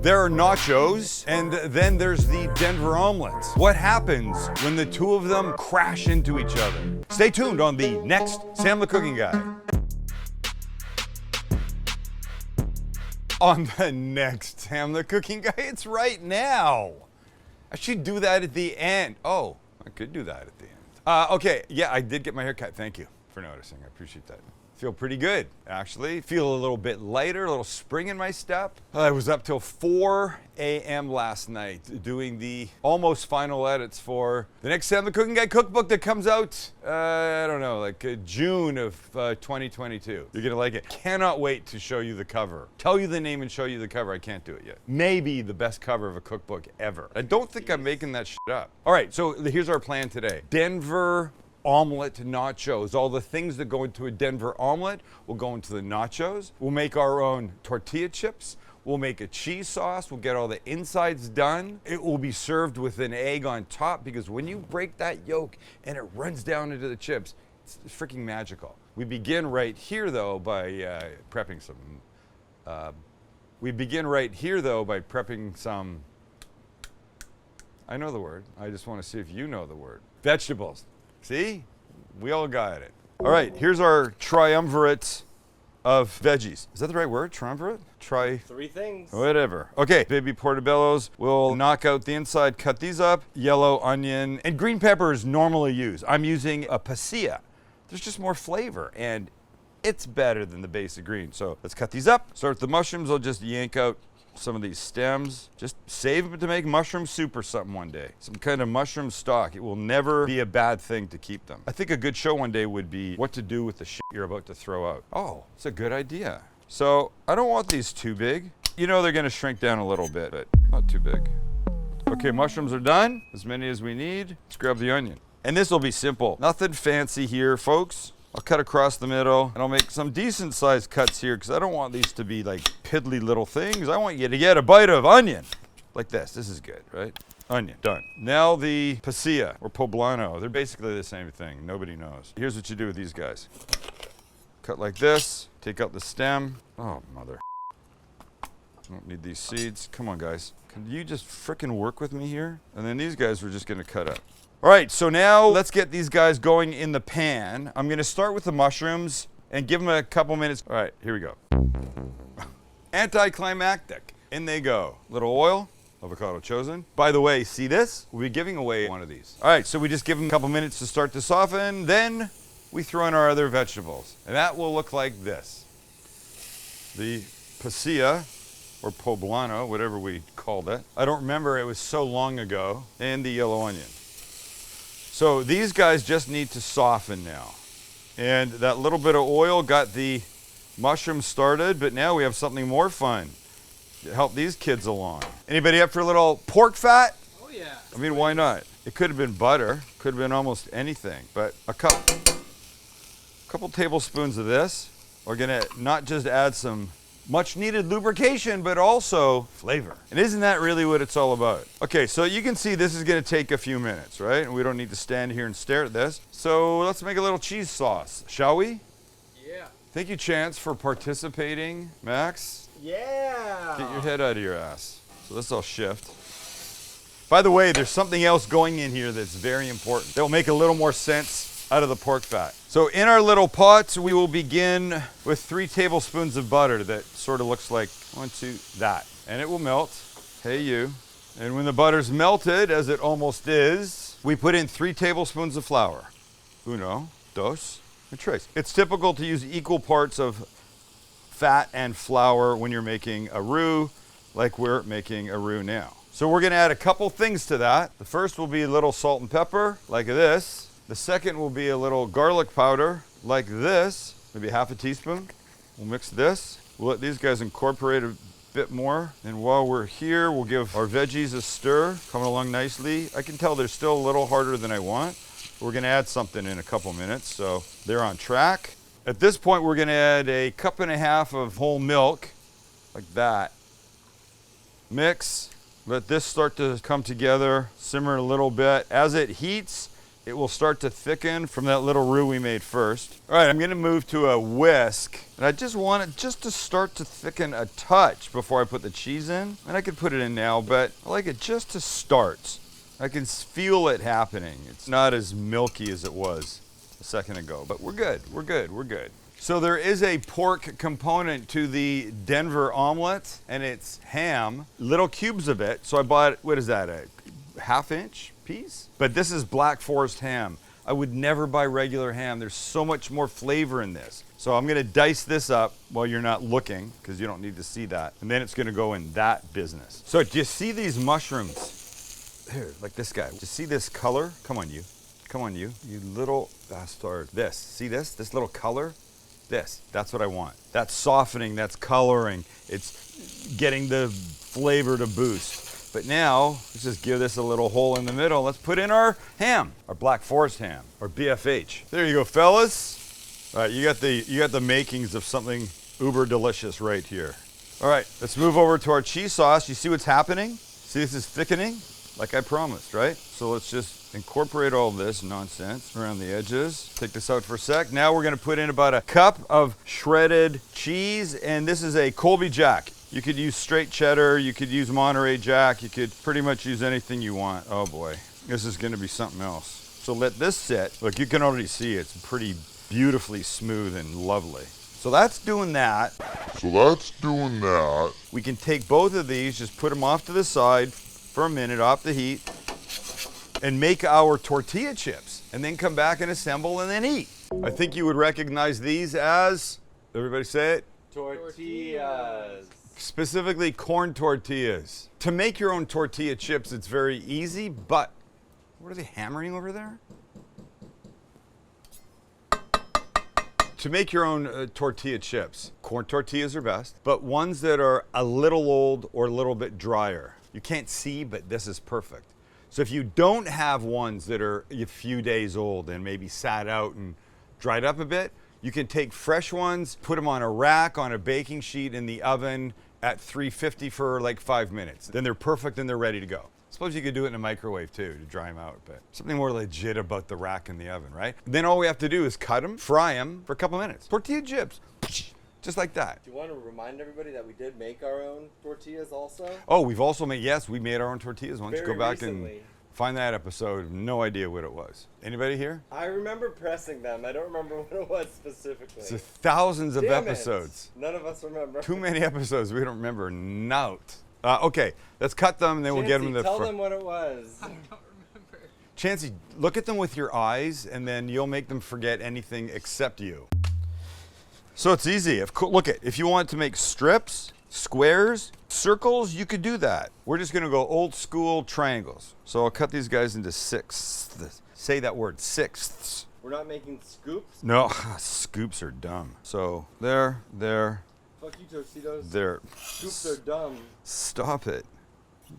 There are nachos, and then there's the Denver Omelette. What happens when the two of them crash into each other? Stay tuned on the next Sam the Cooking Guy. On the next Sam the Cooking Guy, it's right now. I should do that at the end. Oh, I could do that at the end. Okay, yeah, I did get my hair cut. Thank you for noticing. I appreciate that. Feel pretty good, actually. Feel a little bit lighter, a little spring in my step. I was up till 4 a.m. last night doing the almost final edits for the next Sam the Cooking Guy cookbook that comes out, I don't know, like June of 2022. You're gonna like it. Cannot wait to show you the cover. Tell you the name and show you the cover. I can't do it yet. Maybe the best cover of a cookbook ever. I don't think I'm making that shit up. All right, so here's our plan today. Denver Omelette Nachos. All the things that go into a Denver omelet will go into the nachos. We'll make our own tortilla chips. We'll make a cheese sauce. We'll get all the insides done. It will be served with an egg on top because when you break that yolk and it runs down into the chips, it's freaking magical. We begin right here though by prepping some. I know the word. I just want to see if you know the word. Vegetables. See? We all got it. All right, here's our triumvirate of veggies. Is that the right word? Triumvirate? Three things. Whatever. Okay, baby portobellos. We'll knock out the inside, cut these up. Yellow onion and green pepper is normally used. I'm using a pasilla. There's just more flavor and it's better than the basic green. So let's cut these up. Start with the mushrooms. I'll just yank out some of these stems. Just save them to make mushroom soup or something one day. Some kind of mushroom stock. It will never be a bad thing to keep them. I think a good show one day would be what to do with the shit you're about to throw out. Oh, it's a good idea. So I don't want these too big. You know they're gonna shrink down a little bit, but not too big. Okay, mushrooms are done. As many as we need. Let's grab the onion. And this will be simple. Nothing fancy here, folks. I'll cut across the middle and I'll make some decent sized cuts here because I don't want these to be like piddly little things. I want you to get a bite of onion like this. This is good, right? Onion, done. Now the pasilla or poblano. They're basically the same thing. Nobody knows. Here's what you do with these guys. Cut like this, take out the stem. Oh, mother. Don't need these seeds. Come on, guys. Can you just frickin' work with me here? And then these guys we're just gonna cut up. All right, so now let's get these guys going in the pan. I'm gonna start with the mushrooms and give them a couple minutes. All right, here we go. Anticlimactic. In they go. Little oil, avocado chosen. By the way, see this? We'll be giving away one of these. All right, so we just give them a couple minutes to start to soften. Then we throw in our other vegetables. And that will look like this. The pasilla, or poblano, whatever we called it. I don't remember, it was so long ago. And the yellow onion. So these guys just need to soften now. And that little bit of oil got the mushrooms started, but now we have something more fun to help these kids along. Anybody up for a little pork fat? Oh yeah. I mean, why not? It could have been butter, could have been almost anything, but a couple tablespoons of this. We're gonna not just add some much needed lubrication, but also flavor. And isn't that really what it's all about? Okay, so you can see this is gonna take a few minutes, right? And we don't need to stand here and stare at this. So let's make a little cheese sauce, shall we? Yeah. Thank you, Chance, for participating. Max? Yeah. Get your head out of your ass. So this will shift. By the way, there's something else going in here that's very important. That will make a little more sense out of the pork fat. So in our little pots, we will begin with 3 tablespoons of butter that sort of looks like that. And it will melt. Hey, you. And when the butter's melted, as it almost is, we put in 3 tablespoons of flour. Uno, dos, and tres. It's typical to use equal parts of fat and flour when you're making a roux, like we're making a roux now. So we're gonna add a couple things to that. The first will be a little salt and pepper, like this. The second will be a little garlic powder, like this, maybe half a teaspoon. We'll mix this. We'll let these guys incorporate a bit more. And while we're here, we'll give our veggies a stir, coming along nicely. I can tell they're still a little harder than I want. We're gonna add something in a couple minutes, so they're on track. At this point, we're gonna add a 1.5 cups of whole milk, like that. Mix, let this start to come together, simmer a little bit. As it heats, it will start to thicken from that little roux we made first. All right, I'm gonna move to a whisk. And I just want it just to start to thicken a touch before I put the cheese in. And I could put it in now, but I like it just to start. I can feel it happening. It's not as milky as it was a second ago, but we're good, we're good, we're good. So there is a pork component to the Denver omelet, and it's ham, little cubes of it. So I bought, what is that, a half-inch piece? But this is Black Forest ham. I would never buy regular ham. There's so much more flavor in this. So I'm gonna dice this up while you're not looking, because you don't need to see that. And then it's gonna go in that business. So do you see these mushrooms? Here, like this guy. Do you see this color? Come on, you. Come on, you little bastard. This, see this little color? That's what I want. That's softening, that's coloring. It's getting the flavor to boost. But now, let's just give this a little hole in the middle. Let's put in our ham, our Black Forest ham, or BFH. There you go, fellas. All right, you got the makings of something uber delicious right here. All right, let's move over to our cheese sauce. You see what's happening? See, this is thickening, like I promised, right? So let's just incorporate all this nonsense around the edges. Take this out for a sec. Now we're gonna put in about a cup of shredded cheese, and this is a Colby Jack. You could use straight cheddar, you could use Monterey Jack, you could pretty much use anything you want. Oh boy, this is gonna be something else. So let this sit. Look, you can already see it's pretty beautifully smooth and lovely. So that's doing that. We can take both of these, just put them off to the side for a minute, off the heat, and make our tortilla chips, and then come back and assemble and then eat. I think you would recognize these as, everybody say it? Tortillas. Specifically corn tortillas. To make your own tortilla chips, it's very easy, but what are they hammering over there? To make your own tortilla chips, corn tortillas are best, but ones that are a little old or a little bit drier. You can't see, but this is perfect. So if you don't have ones that are a few days old and maybe sat out and dried up a bit, you can take fresh ones, put them on a rack on a baking sheet in the oven at 350 for like 5 minutes. Then they're perfect and they're ready to go. Suppose you could do it in a microwave too to dry them out, but something more legit about the rack in the oven, right? Then all we have to do is cut them, fry them for a couple minutes. Tortilla chips, just like that. Do you want to remind everybody that we did make our own tortillas also? Oh, we've also made, yes, we made our own tortillas. Why don't you Very go back recently. and find that episode. No idea what it was. Anybody here? I remember pressing them. I don't remember what it was specifically. It's thousands of Damn it. episodes. None of us remember. Too many episodes. We don't remember nout. Okay, let's cut them and then we'll get them to Tell them what it was. I don't remember. Chancey, look at them with your eyes and then you'll make them forget anything except you. So it's easy. Look at, if you want to make strips, squares, circles, you could do that. We're just gonna go old school triangles. So I'll cut these guys into sixths. Say that word, sixths. We're not making scoops? No, scoops are dumb. So there, Fuck you, Tostitos. there. Scoops are dumb. Stop it.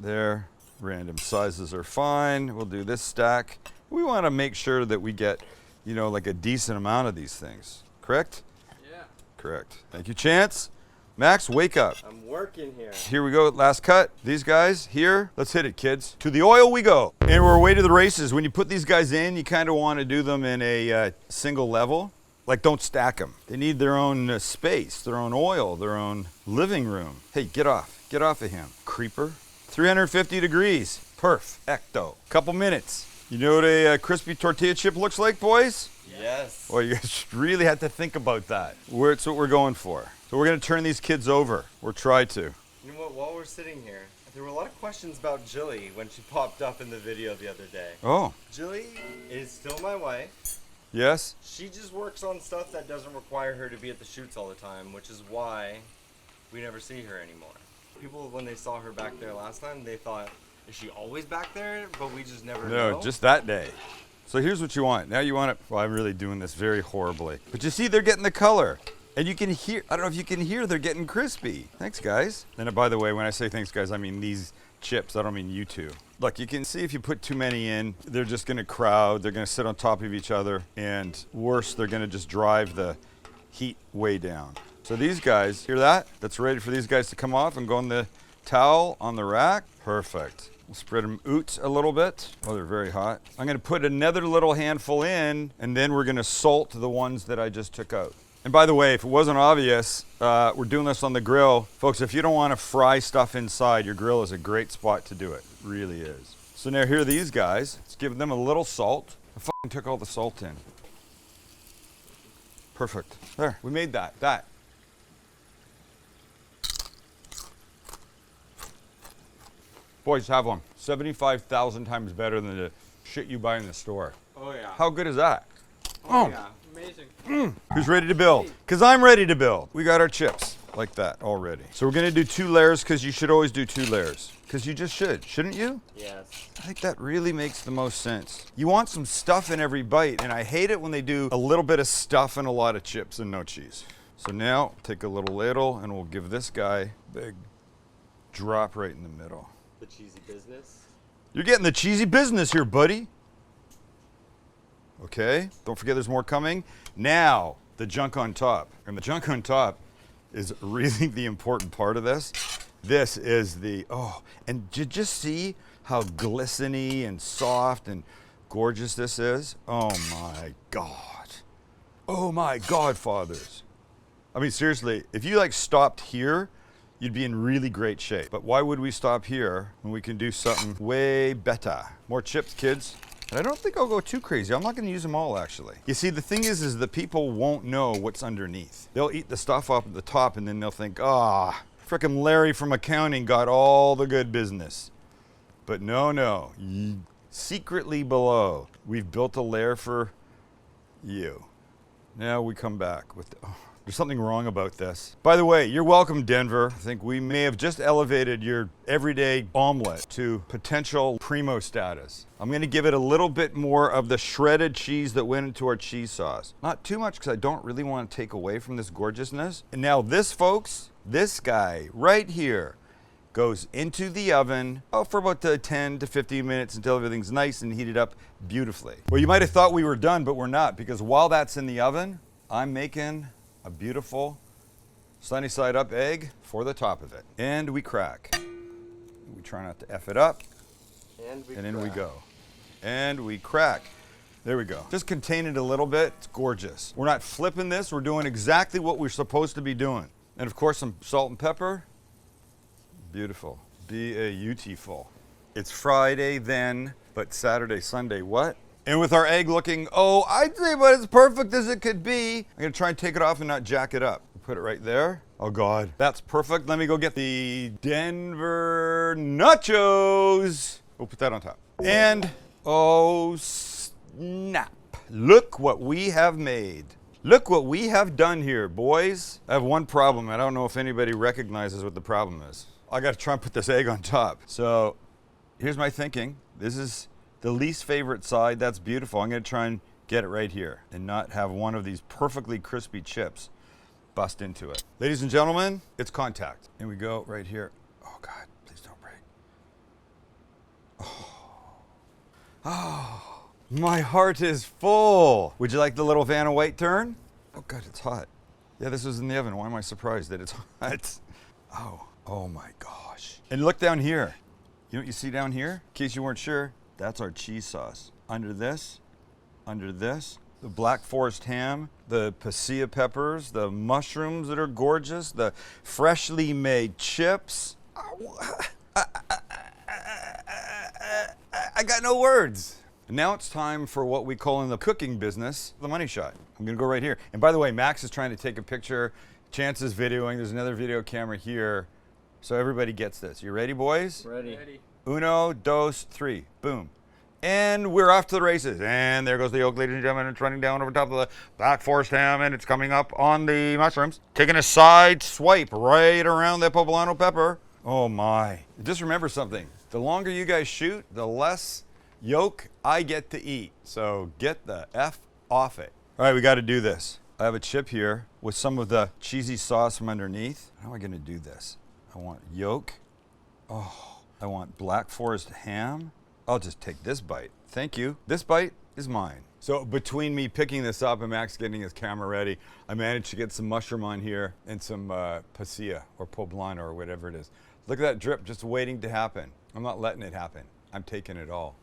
There, random sizes are fine. We'll do this stack. We wanna make sure that we get, you know, like a decent amount of these things, correct? Yeah. Correct. Thank you, Chance. Max, wake up. I'm working here. Here we go, last cut. These guys here, let's hit it, kids. To the oil we go. And we're away to the races. When you put these guys in, you kind of want to do them in a single level. Like, don't stack them. They need their own space, their own oil, their own living room. Hey, get off of him. Creeper. 350 degrees. Perfecto. Couple minutes. You know what a crispy tortilla chip looks like, boys? Yes. Well, you guys really had to think about that. It's what we're going for. So we're gonna turn these kids over, or try to. You know what, while we're sitting here, there were a lot of questions about Jilly when she popped up in the video the other day. Oh, Jilly is still my wife. yes? She just works on stuff that doesn't require her to be at the shoots all the time, which is why we never see her anymore. People, when they saw her back there last time, they thought, is she always back there? But we just never know. No, just that day. So here's what you want. Now you want it, well, I'm really doing this very horribly. But you see, they're getting the color. And you can hear, I don't know if you can hear, they're getting crispy. Thanks, guys. And by the way, when I say thanks, guys, I mean these chips. I don't mean you two. Look, you can see if you put too many in, they're just gonna crowd. They're gonna sit on top of each other. And worse, they're gonna just drive the heat way down. So these guys, hear that? That's ready for these guys to come off and go on the towel on the rack. Perfect. We'll spread them out a little bit. Oh, they're very hot. I'm gonna put another little handful in, and then we're gonna salt the ones that I just took out. And by the way, if it wasn't obvious, we're doing this on the grill. Folks, if you don't wanna fry stuff inside, your grill is a great spot to do it. It really is. So now here are these guys. Let's give them a little salt. I fucking took all the salt in. Perfect. There, we made that. Boys, have one. 75,000 times better than the shit you buy in the store. Oh yeah. How good is that? Oh yeah. Amazing. Who's ready to build? Because I'm ready to build. We got our chips like that already. So we're gonna do 2 layers because you should always do 2 layers. Because you just should, shouldn't you? Yes. I think that really makes the most sense. You want some stuff in every bite, and I hate it when they do a little bit of stuff and a lot of chips and no cheese. So now, take a little ladle, and we'll give this guy a big drop right in the middle. The cheesy business. You're getting the cheesy business here, buddy. Okay, don't forget there's more coming. Now, the junk on top. And the junk on top is really the important part of this. This is the, and did you just see how glistening and soft and gorgeous this is? Oh my God. Oh my God, fathers. I mean, seriously, if you like stopped here, you'd be in really great shape. But why would we stop here when we can do something way better? More chips, kids. And I don't think I'll go too crazy. I'm not gonna use them all, actually. You see, the thing is the people won't know what's underneath. They'll eat the stuff off at the top and then they'll think, frickin' Larry from accounting got all the good business. But no, secretly below, we've built a layer for you. Now we come back with there's something wrong about this. By the way, you're welcome, Denver. I think we may have just elevated your everyday omelet to potential primo status. I'm gonna give it a little bit more of the shredded cheese that went into our cheese sauce. Not too much, because I don't really want to take away from this gorgeousness. And now this, folks, this guy right here goes into the oven for about 10 to 15 minutes until everything's nice and heated up beautifully. Well, you might have thought we were done, but we're not, because while that's in the oven, I'm making a beautiful sunny side up egg for the top of it. And we crack. We try not to F it up. And in we go. And we crack. There we go. Just contain it a little bit. It's gorgeous. We're not flipping this. We're doing exactly what we're supposed to be doing. And of course, some salt and pepper. Beautiful. Beautiful. It's Friday then, but Saturday, Sunday, what? And with our egg looking, I'd say about as perfect as it could be, I'm gonna try and take it off and not jack it up. Put it right there. Oh God, that's perfect. Let me go get the Denver Nachos. We'll put that on top. And, snap. Look what we have made. Look what we have done here, boys. I have one problem. I don't know if anybody recognizes what the problem is. I gotta try and put this egg on top. So, here's my thinking. This is the least favorite side. That's beautiful. I'm gonna try and get it right here and not have one of these perfectly crispy chips bust into it. Ladies and gentlemen, it's contact. And we go right here. Oh God, please don't break. Oh, my heart is full. Would you like the little Vanna White turn? Oh God, it's hot. Yeah, this was in the oven. Why am I surprised that it's hot? Oh my gosh. And look down here. You know what you see down here? In case you weren't sure, that's our cheese sauce. Under this, the Black Forest ham, the pasilla peppers, the mushrooms that are gorgeous, the freshly made chips. I got no words. And now it's time for what we call in the cooking business, the money shot. I'm gonna go right here. And by the way, Max is trying to take a picture. Chance is videoing. There's another video camera here. So everybody gets this. You ready, boys? Ready. Uno, dos, three. Boom. And we're off to the races. And there goes the yolk, ladies and gentlemen. It's running down over top of the Black Forest ham, and it's coming up on the mushrooms. Taking a side swipe right around that poblano pepper. Oh my. Just remember something. The longer you guys shoot, the less yolk I get to eat. So get the F off it. All right, we got to do this. I have a chip here with some of the cheesy sauce from underneath. How am I going to do this? I want yolk. I want Black Forest ham. I'll just take this bite. Thank you. This bite is mine. So between me picking this up and Max getting his camera ready, I managed to get some mushroom on here and some pasilla or poblano or whatever it is. Look at that drip just waiting to happen. I'm not letting it happen. I'm taking it all.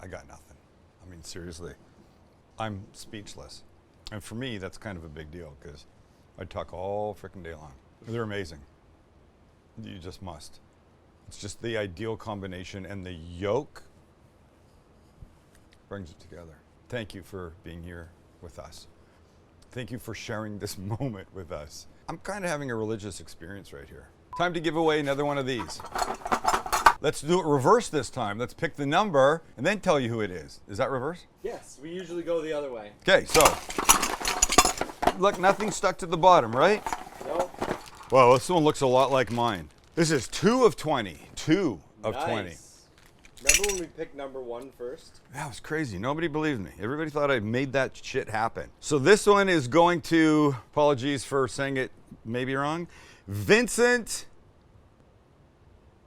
I got nothing. I mean, seriously, I'm speechless. And for me, that's kind of a big deal because I talk all freaking day long. They're amazing. You just must. It's just the ideal combination, and the yolk brings it together. Thank you for being here with us. Thank you for sharing this moment with us. I'm kind of having a religious experience right here. Time to give away another one of these. Let's do it reverse this time. Let's pick the number and then tell you who it is. Is that reverse? Yes, we usually go the other way. Okay, so look, nothing stuck to the bottom, right? Nope. Well, this one looks a lot like mine. This is 2 of 20. 2 of 20. Remember when we picked number 1 first? That was crazy. Nobody believed me. Everybody thought I made that shit happen. So this one is going to, apologies for saying it maybe wrong, Vincent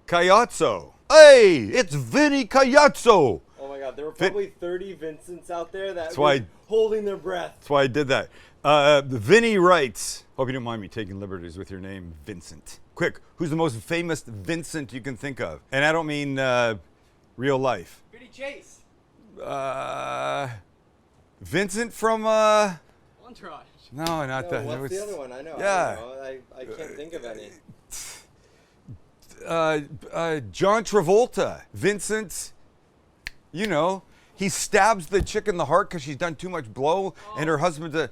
Cayazzo. Hey, it's Vinny Cayazzo. Oh my God, there were probably 30 Vincents out there that why were holding their breath. That's why I did that. Vinny writes, hope you don't mind me taking liberties with your name, Vincent. Quick, who's the most famous Vincent you can think of? And I don't mean real life. Vinny Chase. Vincent from Entourage. No, not that. What's That was- the other one? I know. Yeah. I can't think of any. John Travolta, Vincent, you know, he stabs the chick in the heart because she's done too much blow, and her husband's a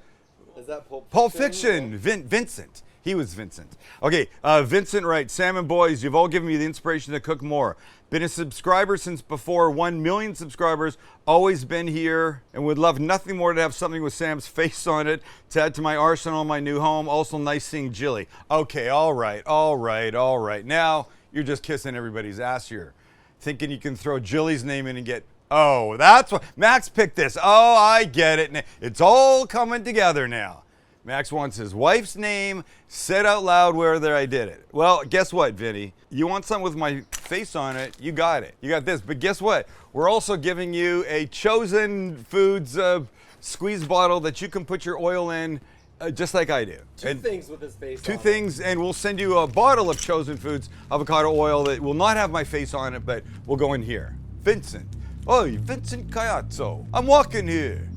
Is that Pulp Fiction. Vincent. He was Vincent. Okay, Vincent writes, Sam and boys, you've all given me the inspiration to cook more. Been a subscriber since before 1 million subscribers. Always been here and would love nothing more to have something with Sam's face on it to add to my arsenal in my new home. Also nice seeing Jilly. Okay, all right. Now you're just kissing everybody's ass here. Thinking you can throw Jilly's name in and get, oh, that's what, Max picked this. Oh, I get it. It's all coming together now. Max wants his wife's name said out loud whether I did it. Well, guess what, Vinny? You want something with my face on it, you got it. You got this. But guess what? We're also giving you a Chosen Foods squeeze bottle that you can put your oil in just like I do. Two things with his face on Two things, and we'll send you a bottle of Chosen Foods avocado oil that will not have my face on it, but will go in here. Vincent. Oh, Vincent Cayazzo. I'm walking here.